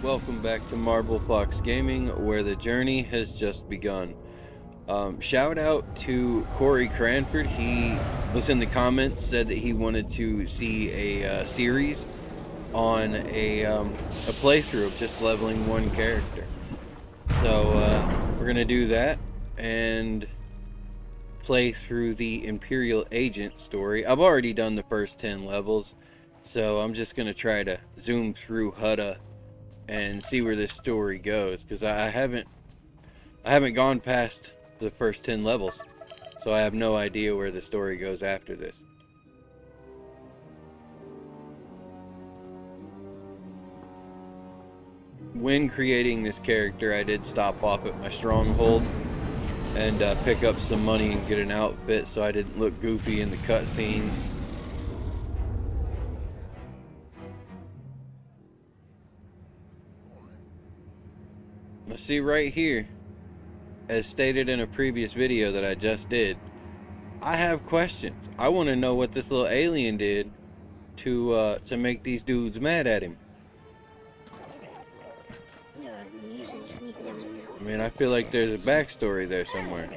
Welcome back to Marble Box Gaming, where the journey has just begun. Shout out to Corey Cranford. He was in the comments, said that he wanted to see a series on a playthrough of just leveling one character. So we're gonna do that and play through the Imperial Agent story. I've already done the first 10 levels, so I'm just gonna try to zoom through Hutta and see where this story goes, because I haven't gone past the first 10 levels, so I have no idea where the story goes after this. When creating this character, I did stop off at my stronghold and pick up some money and get an outfit so I didn't look goofy in the cutscenes. Let's see right here, as stated in a previous video that I just did, I have questions. I want to know what this little alien did to make these dudes mad at him. I mean, I feel like there's a backstory there somewhere.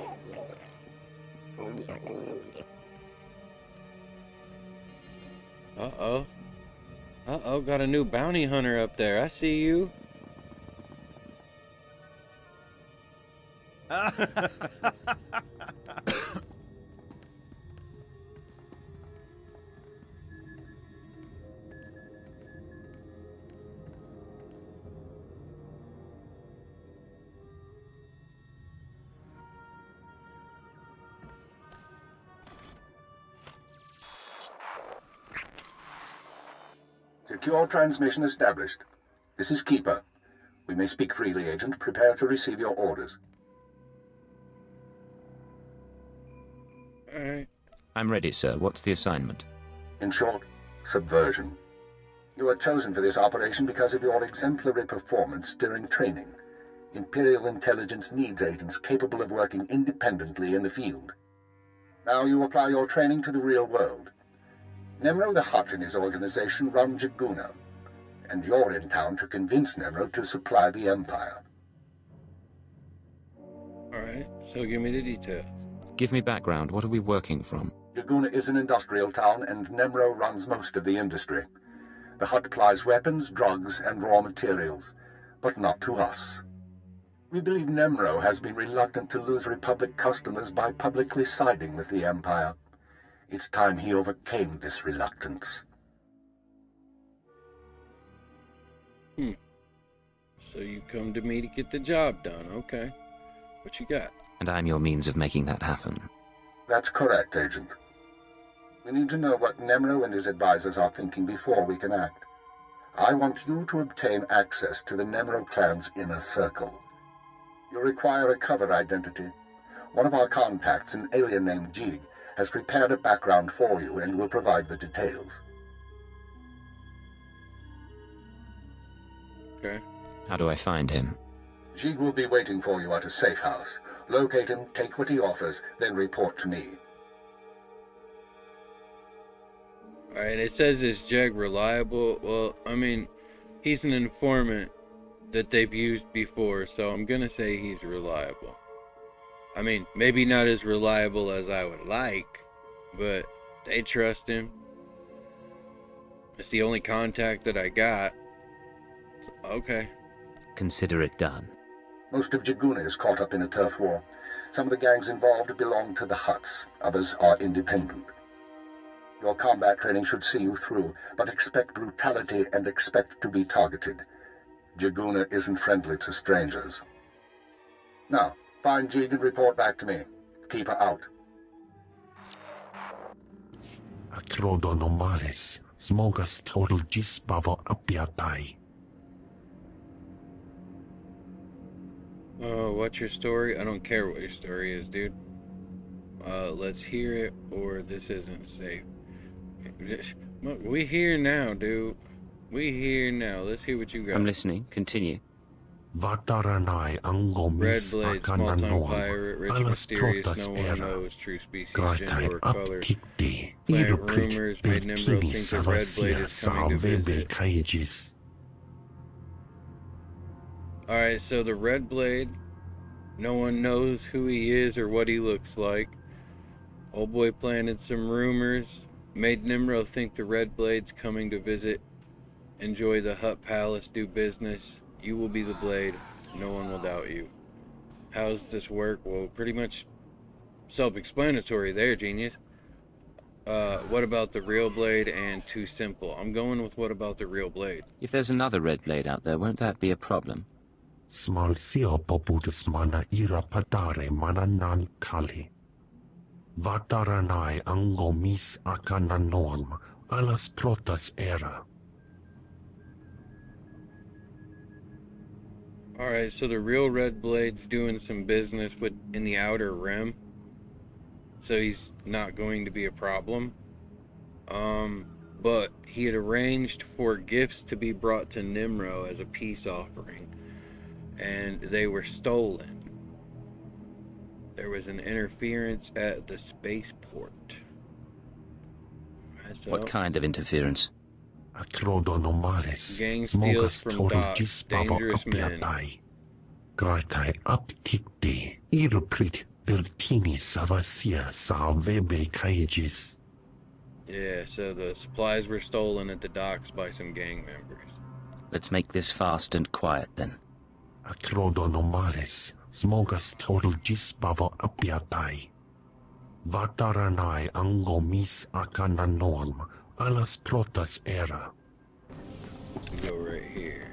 Uh-oh. Uh-oh, got a new bounty hunter up there. I see you. Secure transmission established. This is Keeper. We may speak freely, Agent. Prepare to receive your orders. Alright. I'm ready, sir. What's the assignment? In short, subversion. You were chosen for this operation because of your exemplary performance during training. Imperial intelligence needs agents capable of working independently in the field. Now you apply your training to the real world. Nemro the Hutt and his organization run Jaguna, and you're in town to convince Nemro to supply the Empire. Alright, so give me the details. Give me background. What are we working from? Jaguna is an industrial town, and Nemro runs most of the industry. The Hutt supplies weapons, drugs, and raw materials, but not to us. We believe Nemro has been reluctant to lose Republic customers by publicly siding with the Empire. It's time he overcame this reluctance. So you come to me to get the job done, okay. What you got? And I'm your means of making that happen. That's correct, Agent. We need to know what Nemro and his advisors are thinking before we can act. I want you to obtain access to the Nemro clan's inner circle. You'll require a cover identity. One of our contacts, an alien named Jig, has prepared a background for you and will provide the details. Okay. How do I find him? Jig will be waiting for you at a safe house. Locate him, take what he offers, then report to me. Alright, it says, is Jeg reliable? Well, I mean, he's an informant that they've used before, so I'm gonna say he's reliable. I mean, maybe not as reliable as I would like, but they trust him. It's the only contact that I got. Okay. Consider it done. Most of Jaguna is caught up in a turf war. Some of the gangs involved belong to the Hutts. Others are independent. Your combat training should see you through, but expect brutality and expect to be targeted. Jaguna isn't friendly to strangers. Now, find Jig and report back to me. Keep her out. Acrodonomales, smogas total gisbavo apiatai. Oh, what's your story? I don't care what your story is, dude. Let's hear it, or this isn't safe. We here now, dude. We here now. Let's hear what you got. I'm listening. Continue. Vataranai Red angomis blade, small-time akananon, pirate, rich alas mysterious, trotas no one era, knows true species, gratai gender, or color. aptikti, Plant iruprit, rumors made Nimro vertini think that Red Blade savasia is coming to savebe visit. kaigis. Alright, so the Red Blade, no one knows who he is or what he looks like. Old boy planted some rumors, made Nimro think the Red Blade's coming to visit, enjoy the Hutt Palace, do business. You will be the Blade. No one will doubt you. How's this work? Well, pretty much self-explanatory there, genius. What about the real Blade and too simple? I'm going with what about the real Blade. If there's another Red Blade out there, won't that be a problem? Small sio popudus mana ira padare mana nan kali. Vataranai ango mis akana norm, alas protas era. Alright, so the real Red Blade's doing some business in the Outer Rim. So he's not going to be a problem. But he had arranged for gifts to be brought to Nimro as a peace offering. And they were stolen. There was an interference at the spaceport. So, What kind of interference? Acrodonomales. Gang steals from Thots, dangerous men. Gratai aptikte, iruprit vertini savasia salvebe kaigis. Yeah, so the supplies were stolen at the docks by some gang members. Let's make this fast and quiet then. Acrodonomales. Smogas total gisbavo apiatai. Vataranai ango mis akana norm, alas protas era. Go right here.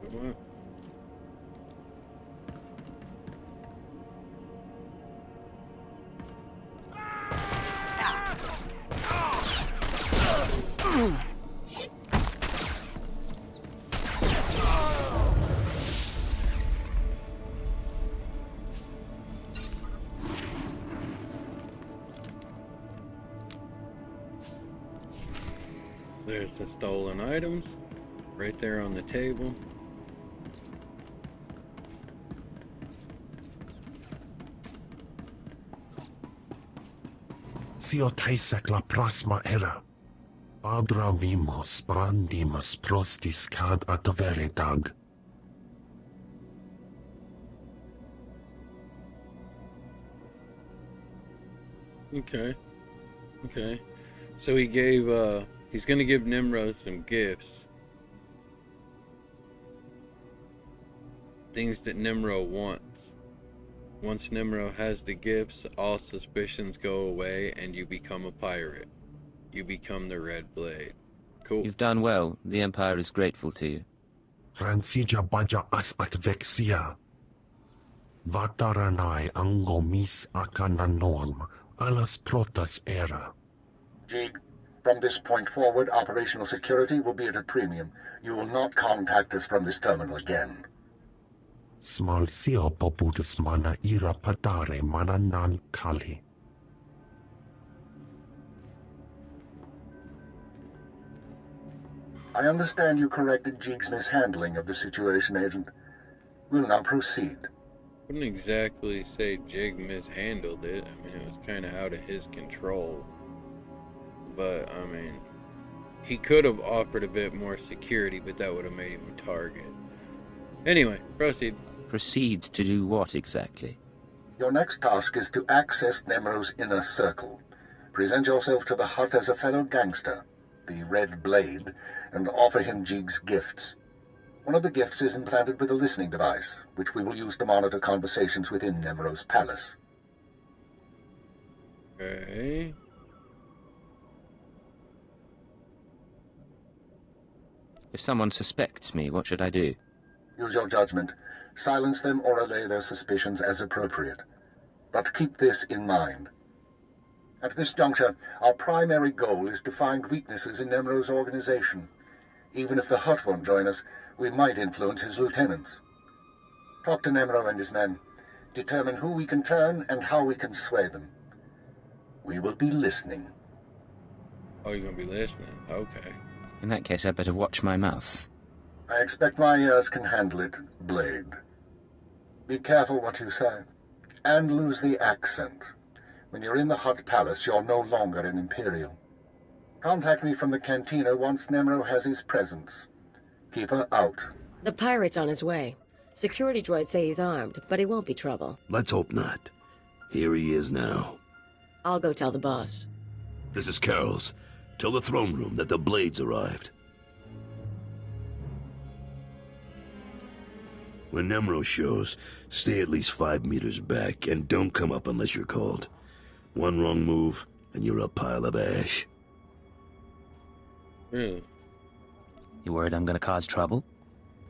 Come on. There's the stolen items, right there on the table. Sio taisek la prasma era. Padra vimos brandimus prostis cad adveredag. Okay. Okay. So he gave, he's gonna give Nimrod some gifts. Things that Nimrod wants. Once Nimrod has the gifts, all suspicions go away and you become a pirate. You become the Red Blade. Cool. You've done well. The Empire is grateful to you. Fransija baja as atvexia. Vataranai ango mis akana norm, alas protas era. Jig, from this point forward, operational security will be at a premium. You will not contact us from this terminal again. Small sio popudus mana ira padare mana nan kali. I understand you corrected Jig's mishandling of the situation, Agent. We'll now proceed. Wouldn't exactly say Jig mishandled it. I mean, it was kind of out of his control. But, I mean, he could have offered a bit more security, but that would have made him a target. Anyway, proceed. Proceed to do what exactly? Your next task is to access Nemro's inner circle. Present yourself to the Hutt as a fellow gangster, the Red Blade, and offer him Jig's gifts. One of the gifts is implanted with a listening device, which we will use to monitor conversations within Nemro's palace. Okay. If someone suspects me, what should I do? Use your judgment. Silence them or allay their suspicions as appropriate. But keep this in mind. At this juncture, our primary goal is to find weaknesses in Nemro's organization. Even if the Hutt won't join us, we might influence his lieutenants. Talk to Nemro and his men. Determine who we can turn and how we can sway them. We will be listening. Oh, you're gonna be listening? Okay. In that case, I'd better watch my mouth. I expect my ears can handle it, Blade. Be careful what you say. And lose the accent. When you're in the Hutt Palace, you're no longer an Imperial. Contact me from the cantina once Nemro has his presence. Keep her out. The pirate's on his way. Security droids say he's armed, but he won't be trouble. Let's hope not. Here he is now. I'll go tell the boss. This is Carol's. Tell the throne room that the Blades arrived. When Nemro shows, stay at least 5 meters back and don't come up unless you're called. One wrong move, and you're a pile of ash. Really? You worried I'm gonna cause trouble?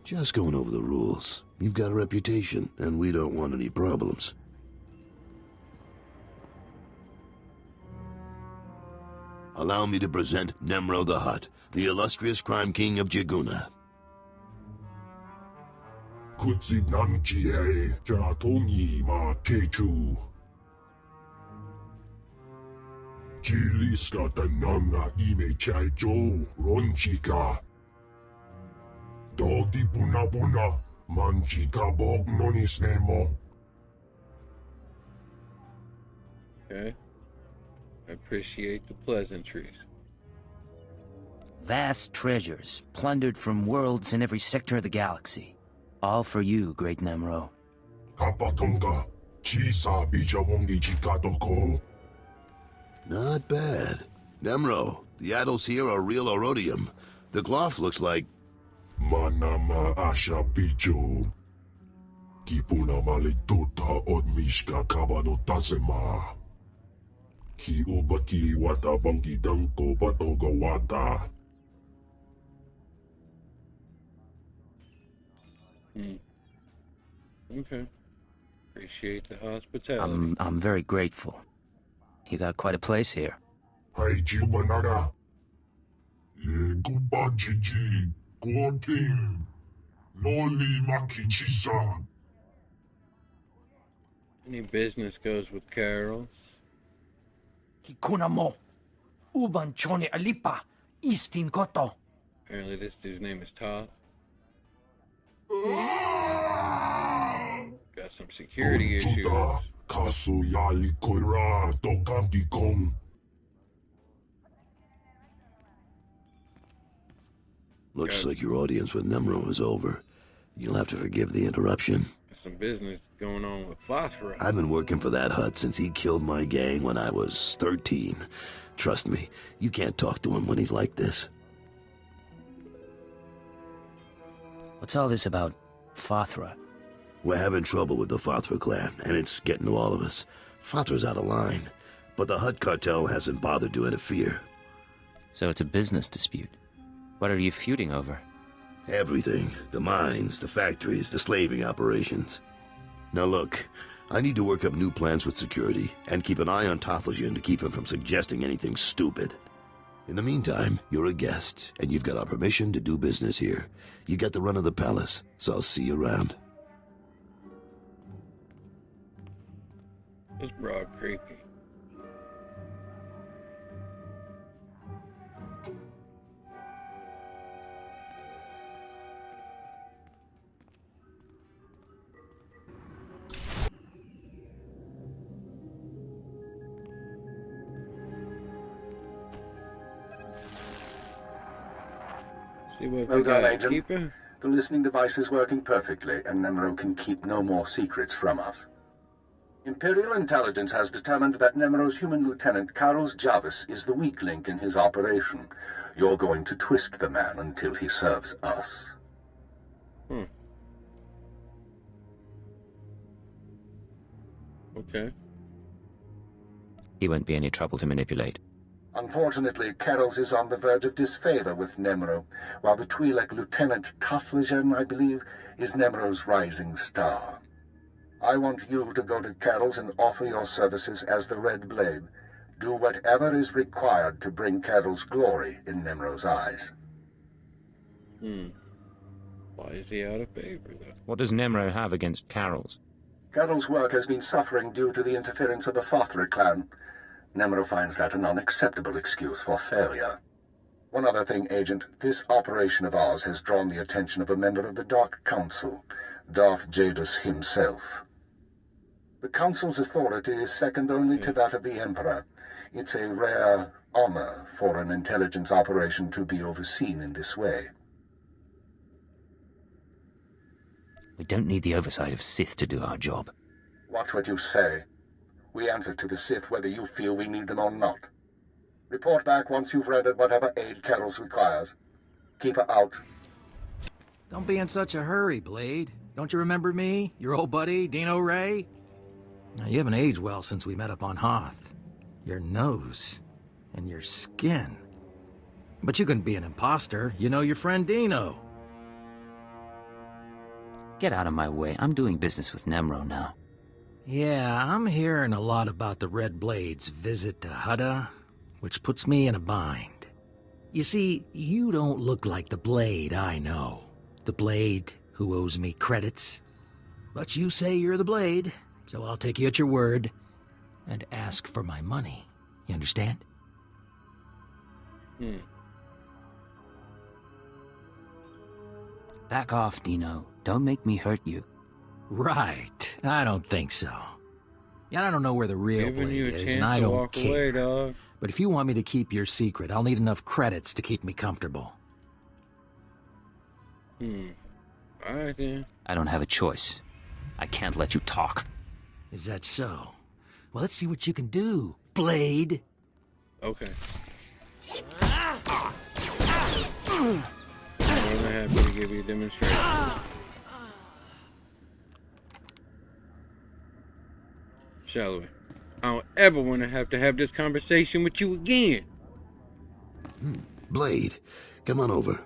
Just going over the rules. You've got a reputation, and we don't want any problems. Allow me to present Nemro the Hutt, the illustrious crime king of Jaguna. Kutsinanjihe Jatonyi ma Techu. Jiliska Tananga Ime Chaijo Ronchika. Dodi Buna Buna Manchika Bog Nonis Nemo. Okay. I appreciate the pleasantries. Vast treasures, plundered from worlds in every sector of the galaxy. All for you, great Nemro. Kapatonga Chisa Bijawongi Chikatoko. Not bad. Nemro, the idols here are real Orodium. The cloth looks like... Manama Asha Bijo. Kipuna Malituta Odmishka Kabano Tasema. Ki Obaki Wata Bangi Danko Batoga Wata. Okay. Appreciate the hospitality. I'm very grateful. You got quite a place here. Hai Jibanaga. Ye Guba Jiji. Goting. Noli Makichisa. Any business goes with Carol's. Kikuna mo. Uban chone alipa. Istin koto. Apparently this dude's name is Thots. Got some security issues. Kasu Yali Koira Dogangi Kong. Looks like your audience with Nemro is over. You'll have to forgive the interruption. There's some business going on with phosphorus. I've been working for that Hutt since he killed my gang when I was 13. Trust me, you can't talk to him when he's like this. What's all this about Fothra? We're having trouble with the Fothra clan, and it's getting to all of us. Fothra's out of line, but the Hutt cartel hasn't bothered to interfere. So it's a business dispute. What are you feuding over? Everything. The mines, the factories, the slaving operations. Now look, I need to work up new plans with security, and keep an eye on Tothosian to keep him from suggesting anything stupid. In the meantime, you're a guest, and you've got our permission to do business here. You got the run of the palace, so I'll see you around. This broad creepy. See what Well we done, got, Agent. Keeper? The listening device is working perfectly, and Nemro can keep no more secrets from us. Imperial intelligence has determined that Nemro's human lieutenant, Carlos Jarvis, is the weak link in his operation. You're going to twist the man until he serves us. Okay. He won't be any trouble to manipulate. Unfortunately, Carols is on the verge of disfavor with Nemro, while the Twi'lek Lieutenant Taflajan, I believe, is Nemro's rising star. I want you to go to Carols and offer your services as the Red Blade. Do whatever is required to bring Carols glory in Nemro's eyes. Why is he out of favor, though? What does Nemro have against Carol's? Carol's work has been suffering due to the interference of the Fothra clan. Nemro finds that an unacceptable excuse for failure. One other thing, Agent. This operation of ours has drawn the attention of a member of the Dark Council, Darth Jadus himself. The Council's authority is second only to that of the Emperor. It's a rare honor for an intelligence operation to be overseen in this way. We don't need the oversight of Sith to do our job. Watch what you say. We answer to the Sith whether you feel we need them or not. Report back once you've rendered whatever aid Kettles requires. Keep her out. Don't be in such a hurry, Blade. Don't you remember me? Your old buddy, Dino Ray? Now, you haven't aged well since we met up on Hoth. Your nose. And your skin. But you couldn't be an imposter. You know your friend Dino. Get out of my way. I'm doing business with Nemro now. Yeah, I'm hearing a lot about the Red Blade's visit to Hutta, which puts me in a bind. You see, you don't look like the Blade I know. The Blade who owes me credits. But you say you're the Blade, so I'll take you at your word and ask for my money. You understand? Back off, Dino. Don't make me hurt you. Right. I don't think so. Yeah, I don't know where the real Giving Blade you a is, chance and I to don't walk care. away, dog. But if you want me to keep your secret, I'll need enough credits to keep me comfortable. Alright then. I don't have a choice. I can't let you talk. Is that so? Well, let's see what you can do, Blade. Okay. More than happy to give you a demonstration. Shall we? I don't ever want to have this conversation with you again. Blade, come on over.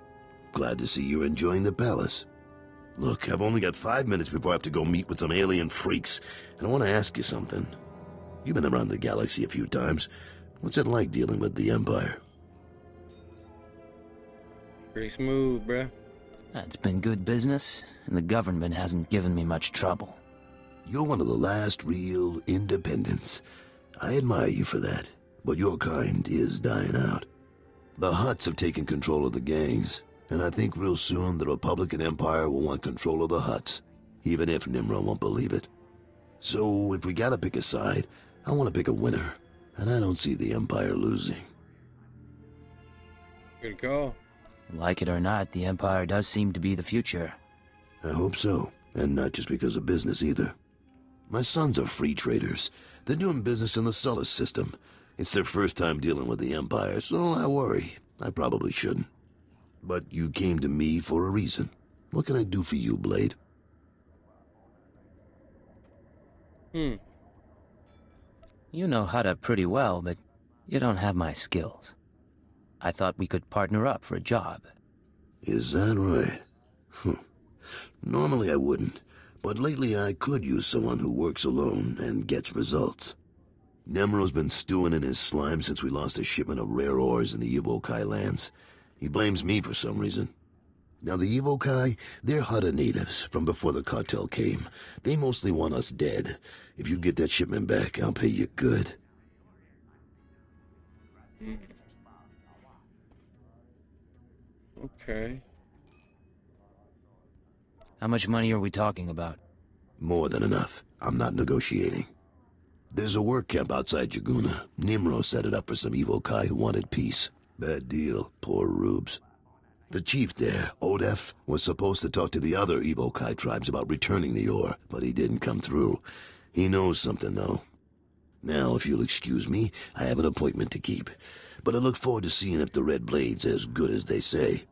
Glad to see you're enjoying the palace. Look, I've only got 5 minutes before I have to go meet with some alien freaks, and I want to ask you something. You've been around the galaxy a few times. What's it like dealing with the Empire? Pretty smooth, bruh. It's been good business, and the government hasn't given me much trouble. You're one of the last real independents. I admire you for that, but your kind is dying out. The Hutts have taken control of the gangs, and I think real soon the Republican Empire will want control of the Hutts, even if Nimro won't believe it. So if we gotta pick a side, I want to pick a winner, and I don't see the Empire losing. Good call. Like it or not, the Empire does seem to be the future. I hope so, and not just because of business either. My sons are free traders. They're doing business in the Sullus system. It's their first time dealing with the Empire, so I worry. I probably shouldn't. But you came to me for a reason. What can I do for you, Blade? You know Hutta pretty well, but you don't have my skills. I thought we could partner up for a job. Is that right? Normally I wouldn't, but lately I could use someone who works alone and gets results. Nemro's been stewing in his slime since we lost a shipment of rare ores in the Evokai lands. He blames me for some reason. Now the Evokai, they're Hutta natives from before the cartel came. They mostly want us dead. If you get that shipment back, I'll pay you good. Okay. How much money are we talking about? More than enough. I'm not negotiating. There's a work camp outside Jaguna. Nimro set it up for some Evokai who wanted peace. Bad deal. Poor rubes. The chief there, Odef, was supposed to talk to the other Evokai tribes about returning the ore, but he didn't come through. He knows something, though. Now, if you'll excuse me, I have an appointment to keep. But I look forward to seeing if the Red Blade's as good as they say.